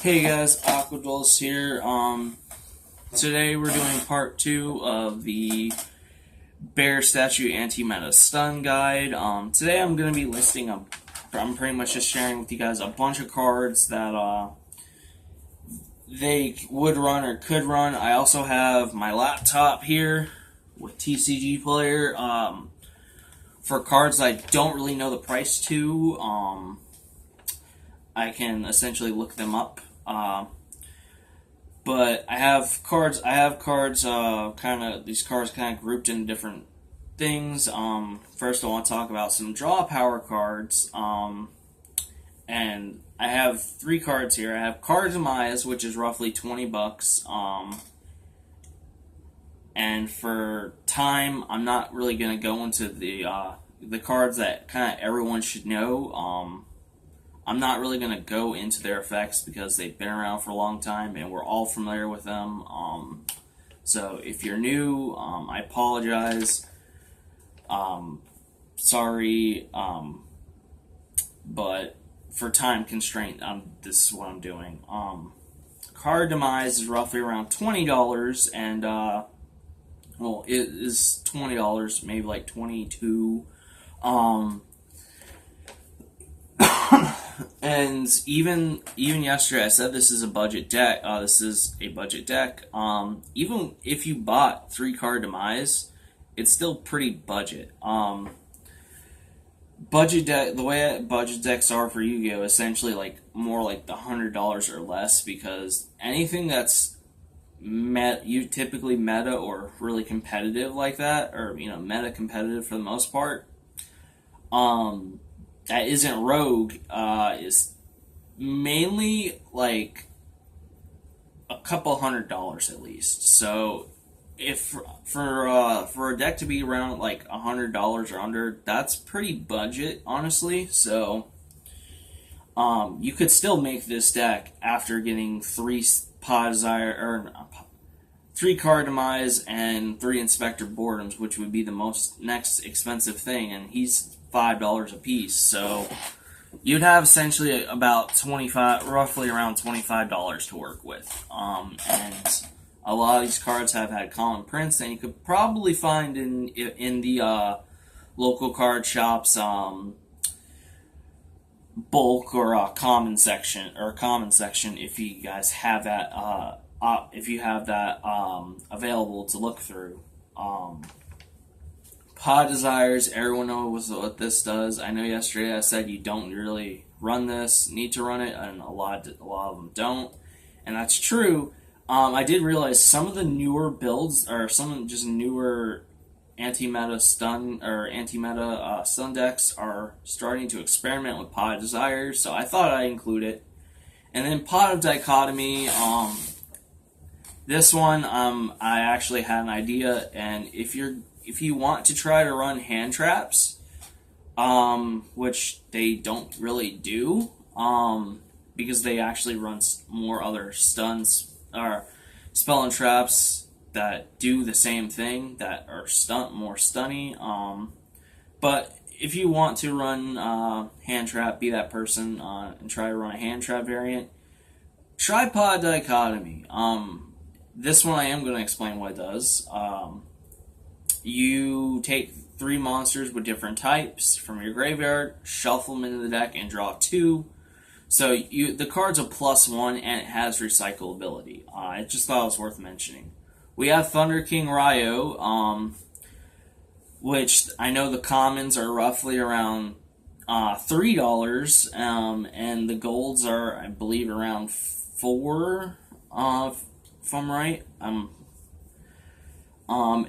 Hey guys, Aquadulls here. Today we're doing part 2 of the Bear Statue Antimeta Stun Guide. Today I'm going to be I'm pretty much just sharing with you guys a bunch of cards that they would run or could run. I also have my laptop here with TCG Player for cards I don't really know the price to. I can essentially look them up. But I have cards. These cards kind of grouped in different things. First, I want to talk about some draw power cards. And I have 3 cards here. I have Cards of Maya's, which is roughly $20. And for time, I'm not really gonna go into the cards that kind of everyone should know. I'm not really going to go into their effects because they've been around for a long time and we're all familiar with them. So if you're new, I apologize. Sorry, but for time constraint, this is what I'm doing. Card Demise is roughly around $20, and well, it is $20, maybe like 22. And even yesterday, I said this is a budget deck. This is a budget deck. Even if you bought 3-card Demise, it's still pretty budget. Budget deck. The way budget decks are for Yu-Gi-Oh, essentially like more like the $100 or less, because anything that's typically meta or really competitive like that, or meta competitive for the most part. That isn't Rogue, is mainly like a couple $100 at least. So if for a deck to be around like $100 or under, that's pretty budget, honestly. So you could still make this deck after getting 3 card demise and 3 inspector boredoms, which would be the next expensive thing, and he's $5 a piece. So you'd have essentially roughly around $25 to work with. And a lot of these cards have had common prints, and you could probably find in the local card shops bulk or common section if you guys have that available to look through. Pod Desires, everyone knows what this does. I know yesterday I said you don't really need to run it, and a lot of them don't, and that's true. I did realize some of the newer builds, or some just newer anti-meta stun decks are starting to experiment with Pod Desires, so I thought I'd include it. And then Pot of Dichotomy, this one, I actually had an idea, and if you want to try to run hand traps, which they don't really do, because they actually run more other stuns or spell and traps that do the same thing, that are more stunny. But if you want to run hand trap, be that person, and try to run a hand trap variant, Tripod Dichotomy. This one I am going to explain what it does. You take 3 monsters with different types from your graveyard, shuffle them into the deck, and draw 2. So the card's a +1, and it has recyclability. I just thought it was worth mentioning. We have Thunder King Ryo, which I know the commons are roughly around $3, and the golds are, I believe, around 4, if I'm right.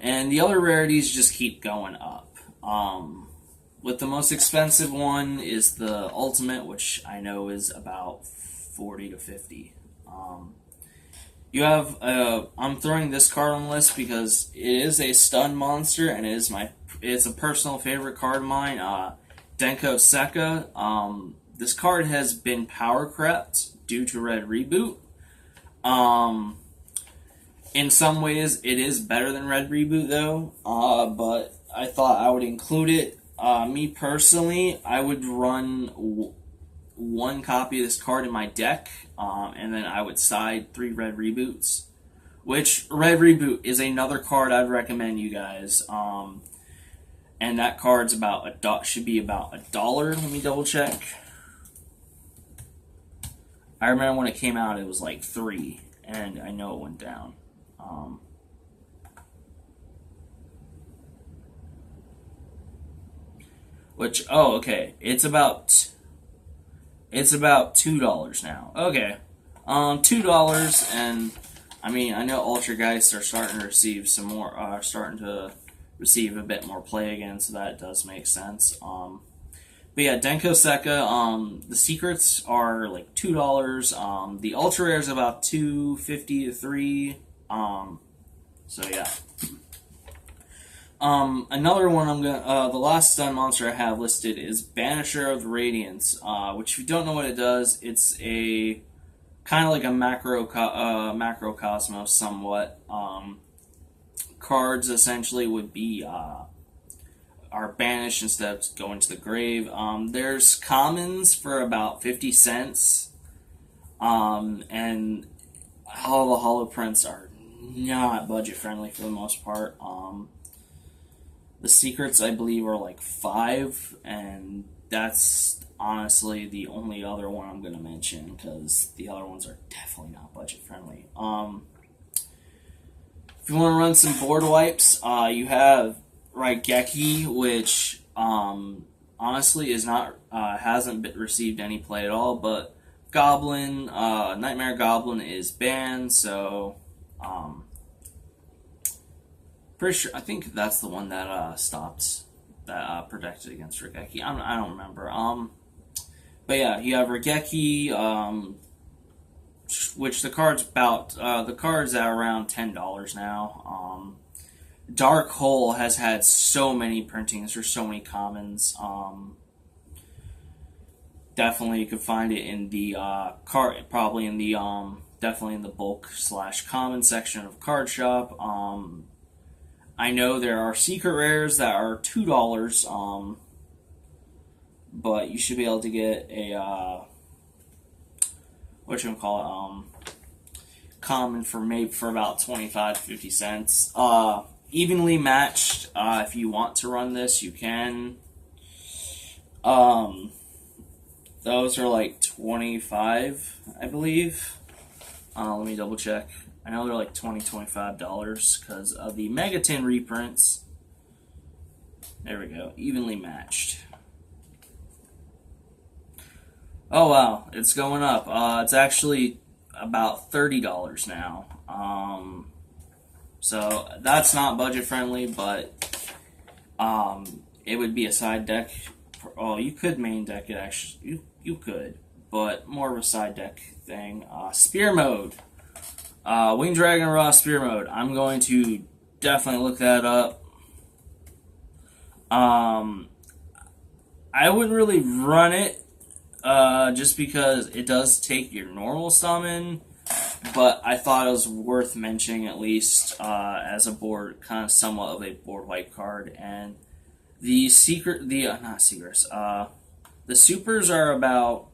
And the other rarities just keep going up. With the most expensive one is the Ultimate, which I know is about 40 to 50. You have I'm throwing this card on the list because it is a stun monster, and it's a personal favorite card of mine. Denko Sekka. This card has been power crept due to Red Reboot. In some ways, it is better than Red Reboot, though, but I thought I would include it. Me personally, I would run one copy of this card in my deck, and then I would side 3 Red Reboots. Which Red Reboot is another card I'd recommend you guys. And that card's should be about $1. Let me double check. I remember when it came out, it was like $3, and I know it went down. Okay, it's about $2 now. Okay, $2, and I mean, I know Ultra Geist are starting to receive some more, starting to receive a bit more play again, so that does make sense. But yeah, Denko Sekka, the secrets are like $2. The Ultra Rare is about $2.50 to $3. So yeah. Another one the last stun monster I have listed is Banisher of the Radiance, which if you don't know what it does, it's a kind of like a macrocosmos somewhat. Cards essentially would be are banished instead of going to the grave. There's commons for about 50 cents, and all the holo prints are not budget friendly for the most part. The secrets, I believe, are like $5, and that's honestly the only other one I'm going to mention, because the other ones are definitely not budget friendly. If you want to run some board wipes, you have Raigeki, which honestly is not hasn't received any play at all, but Goblin, Nightmare Goblin is banned, so pretty sure, I think that's the one that stopped, that protected against Raigeki. I don't remember. But yeah, you have Raigeki, which the card's at around $10 now. Dark Hole has had so many printings, there's so many commons. Definitely you could find it in the probably in the definitely in the bulk / common section of Card Shop. I know there are secret rares that are $2, but you should be able to get a common for about 25 to 50 cents. Evenly matched. If you want to run this, you can. Those are like 25, I believe. Let me double check. I know they're like $25 because of the Megatin reprints. There we go, evenly matched. Oh wow, it's going up. It's actually about $30 now. So that's not budget friendly, but it would be a side deck. Oh, you could main deck it actually. You could, but more of a side deck thing. Spear mode. Winged Dragon Raw Spear mode. I'm going to definitely look that up. I wouldn't really run it, just because it does take your normal summon, but I thought it was worth mentioning at least as a board, kind of somewhat of a board wipe card. And the the supers are about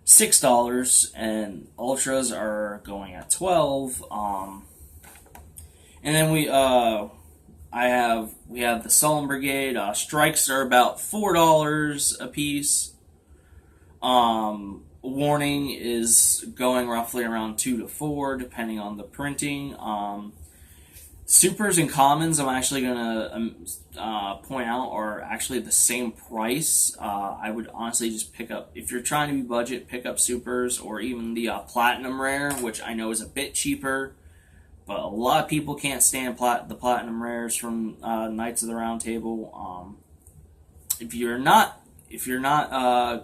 $6, and ultras are going at $12. And then we have the Sullen Brigade. Strikes are about $4 a piece. Warning is going roughly around 2 to 4, depending on the printing. Supers and commons, I'm actually gonna point out, are actually the same price. I would honestly just pick up, if you're trying to be budget, pick up supers, or even the platinum rare, which I know is a bit cheaper, but a lot of people can't stand the platinum rares from Knights of the Round Table. If you're not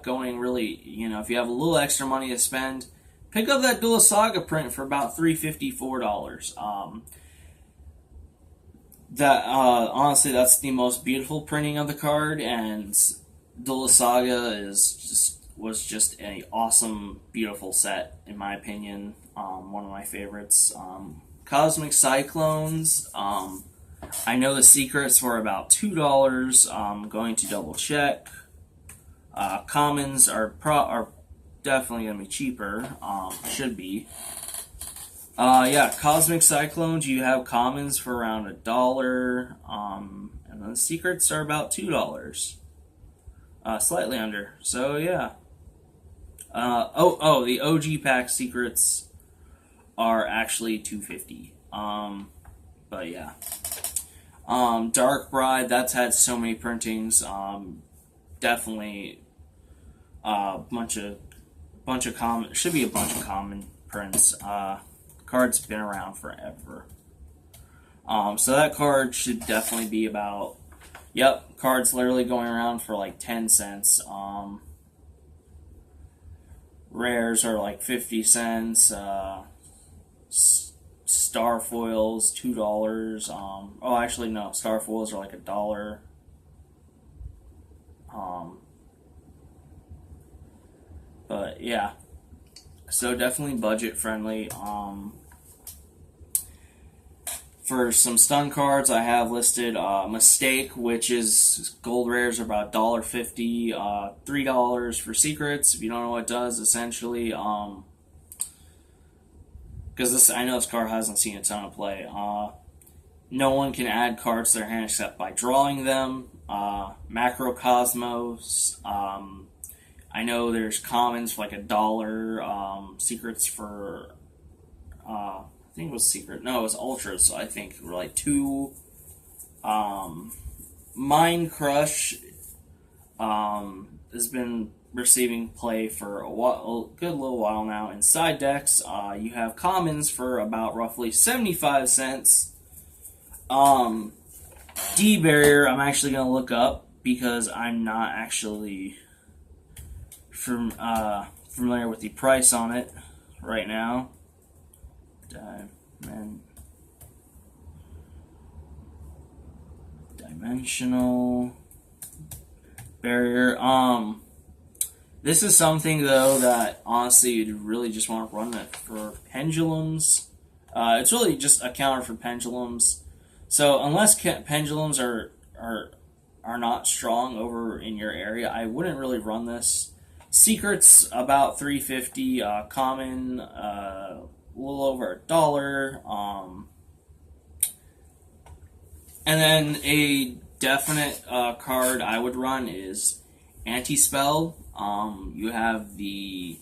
going really, if you have a little extra money to spend, pick up that Duel Saga print for about $3.50, $4. Honestly, that's the most beautiful printing of the card, and Duel Saga was just an awesome, beautiful set in my opinion. One of my favorites. Cosmic Cyclones. I know the secrets were about $2. I'm going to double check. Commons are definitely gonna be cheaper. Should be. Yeah, Cosmic Cyclones, you have commons for around $1. And then the secrets are about $2. Slightly under. So yeah. The OG pack secrets are actually $2.50. But yeah. Dark Bride, that's had so many printings. Definitely bunch of common, should be a bunch of common prints. Card's been around forever. So that card should definitely be about, yep, card's literally going around for like 10 cents. Rares are like 50 cents. Star foils, $2. Actually no, star foils are like $1. But yeah, so definitely budget friendly. For some stun cards, I have listed Mistake, which is gold rares are about $1.50, $3 for secrets. If you don't know what it does, essentially, because I know this card hasn't seen a ton of play. No one can add cards to their hand except by drawing them. Macrocosmos. I know there's commons for like $1. Secrets for I think it was secret. No, it was ultras. So I think were like $2. Mind Crush has been receiving play for a good little while now. In side decks, you have commons for about roughly 75 cents. D Barrier, I'm actually gonna look up because I'm not actually familiar with the price on it right now. Dimensional Barrier. This is something though that honestly you'd really just want to run it for pendulums. It's really just a counter for pendulums. So unless pendulums are not strong over in your area, I wouldn't really run this. Secrets about $3.50. Common a little over $1. And then a definite card I would run is Anti-Spell. You have the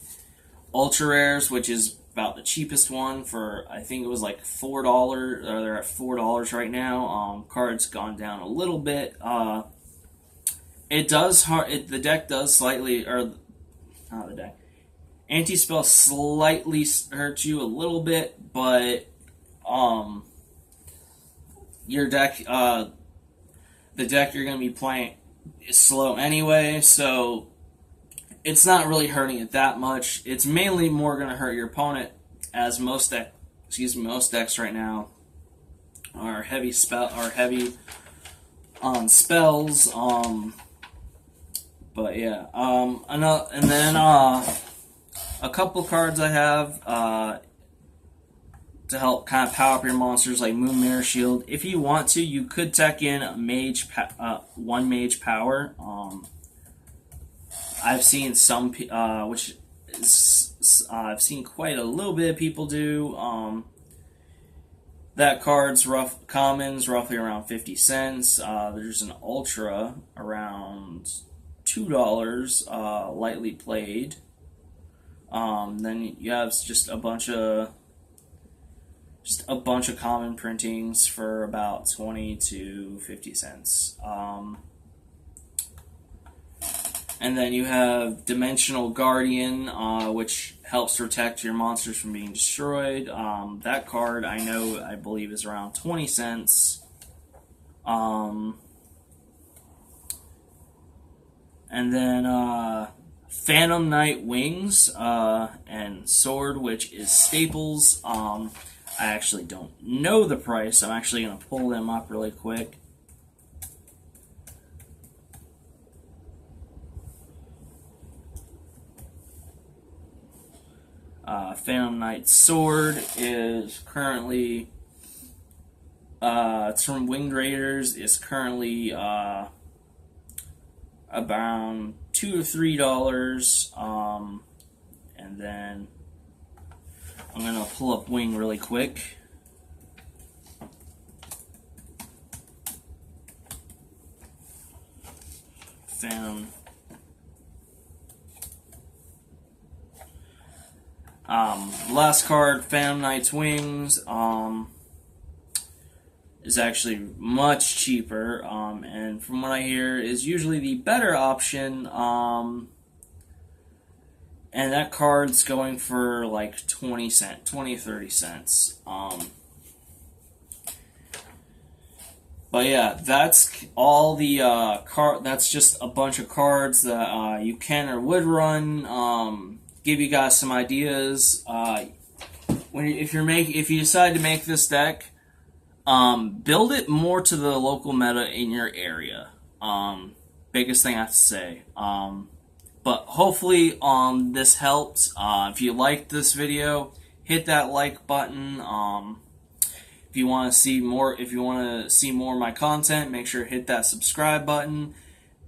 Ultra Rares, which is about the cheapest one for, I think it was like $4. They're at $4 right now. Card's gone down a little bit. The deck does slightly, or not the deck. Anti-Spell slightly hurts you a little bit, but your deck, the deck you're going to be playing is slow anyway, so it's not really hurting it that much. It's mainly more going to hurt your opponent, as most decks right now are heavy on spells. But yeah, and then a couple cards I have to help kind of power up your monsters, like Moon Mirror Shield. If you want to, you could tech in one mage power. I've seen some, I've seen quite a little bit of people do. That card's commons roughly around 50 cents. There's an ultra around $2, lightly played. Then you have just a bunch of common printings for about 20 to 50 cents. And then you have Dimensional Guardian, which helps protect your monsters from being destroyed. That card I believe is around 20 cents. And then Phantom Knight Wings and Sword, which is staples. I actually don't know the price. I'm actually going to pull them up really quick. Phantom Knight Sword is currently, it's from Winged Raiders, is currently around $2 to $3. And then I'm going to pull up wing really quick. Phantom. Last card, Phantom Knight's Wings, is actually much cheaper, and from what I hear is usually the better option, and that card's going for like 20 30 cents. But yeah, that's all the that's just a bunch of cards that you can or would run. Give you guys some ideas. If you decide to make this deck, build it more to the local meta in your area. Biggest thing I have to say. But hopefully this helped. If you liked this video, hit that like button. If you want to see more of my content, make sure to hit that subscribe button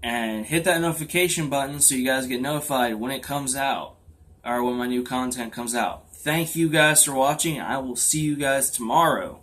and hit that notification button so you guys get notified when it comes out or when my new content comes out. Thank you guys for watching. I will see you guys tomorrow.